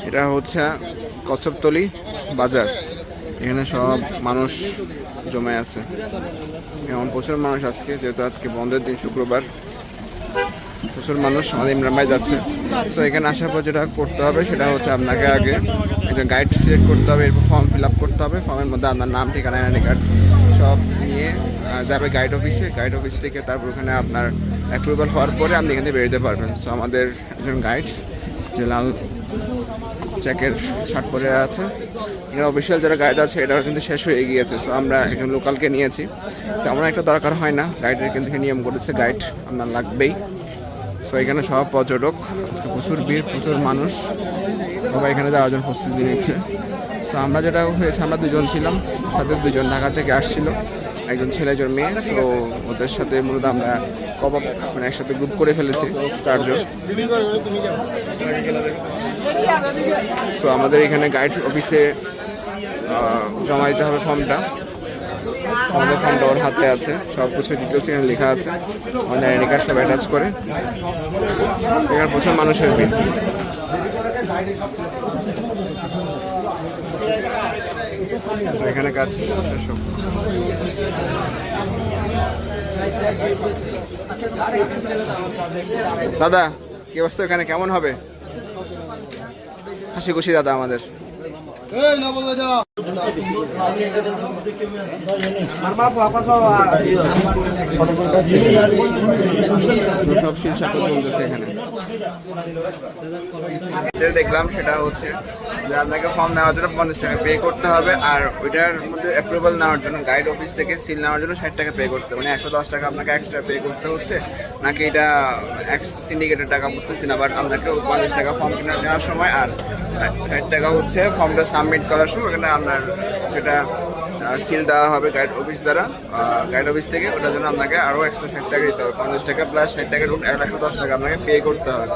এটা হচ্ছে কচ্ছপতলি বাজার। এখানে সব মানুষ জমে আছে, এমন প্রচুর মানুষ আজকে, যেহেতু আজকে বন্ধের দিন, শুক্রবার, প্রচুর মানুষ। আমাদের ইমরান ভাই যাচ্ছে। তো এখানে আসার পর যেটা করতে হবে সেটা হচ্ছে আপনাকে আগে একটা গাইড সিলেক্ট করতে হবে, এরপর ফর্ম ফিল আপ করতে হবে। ফর্মের মধ্যে আপনার নাম, ঠিকানা, আইডি কার্ড সব নিয়ে যাবে গাইড অফিসে। গাইড অফিস থেকে তারপর ওখানে আপনার অ্যাপ্রুভাল হওয়ার পরে আপনি এখান থেকে বেরোতে পারবেন। সো আমাদের একজন গাইড যে লাল চেকের শার্ট পরে আছে, এখানে অফিসিয়াল যারা গাইড আছে এটাও কিন্তু শেষ হয়ে গিয়েছে। সো আমরা একজন লোকালকে নিয়েছি, তেমন একটা দরকার হয় না। গাইডের কিন্তু নিয়ম করেছে গাইড আপনার লাগবেই। তো এখানে সব পর্যটক, আজকে প্রচুর ভিড়, প্রচুর মানুষ, সবাই এখানে যাওয়ার জন্য প্রস্তুতি নিচ্ছে। তো আমরা যেটা হয়েছে, আমরা দুজন ছিলাম, সাথে দুজন ঢাকা থেকে আসছিল, একজন ছেলে একজন মেয়ে। তো ওদের সাথে মূলত আমরা মানে একসাথে গ্রুপ করে ফেলেছি চারজন। সো আমাদের এখানে গাইড অফিসে জমা দিতে হবে ফর্মটা। আমাদের ফর্মটা ওর হাতে আছে, সব কিছু ডিটেলস এখানে লেখা আছে, আমাদের আইডি কার্ড সব অ্যাটাচ করে। এখানে প্রচুর মানুষের ভিড়। এখানে কাজ সব দাদা, কি অবস্থা? এখানে কেমন হবে? হাসি খুশি দাদা আমাদের। সব শিলসাটা চলতেছে এখানে। দেখলাম সেটা হচ্ছে যে আপনাকে ফর্ম নেওয়ার জন্য 50 টাকা পে করতে হবে, আর ওইটার মধ্যে অ্যাপ্রুভাল নেওয়ার জন্য গাইড অফিস থেকে সিল নেওয়ার জন্য 60 টাকা পে করতে হবে। মানে 110 টাকা আপনাকে এক্সট্রা পে করতে হচ্ছে, নাকি এটা সিন্ডিকেটের টাকা বুঝতেছি না। বাট আপনাকে 50 টাকা ফর্ম কিনে নেওয়ার সময় আর 60 টাকা হচ্ছে ফর্মটা সাবমিট করার সময় এখানে আপনার সেটা সিল দেওয়া হবে গাইড অফিস দ্বারা, গাইড অফিস থেকে। ওটার জন্য আপনাকে আরও এক্সট্রা 60 টাকা দিতে হবে। 50 টাকা প্লাস 60 টাকা 110 টাকা আপনাকে পে করতে হবে।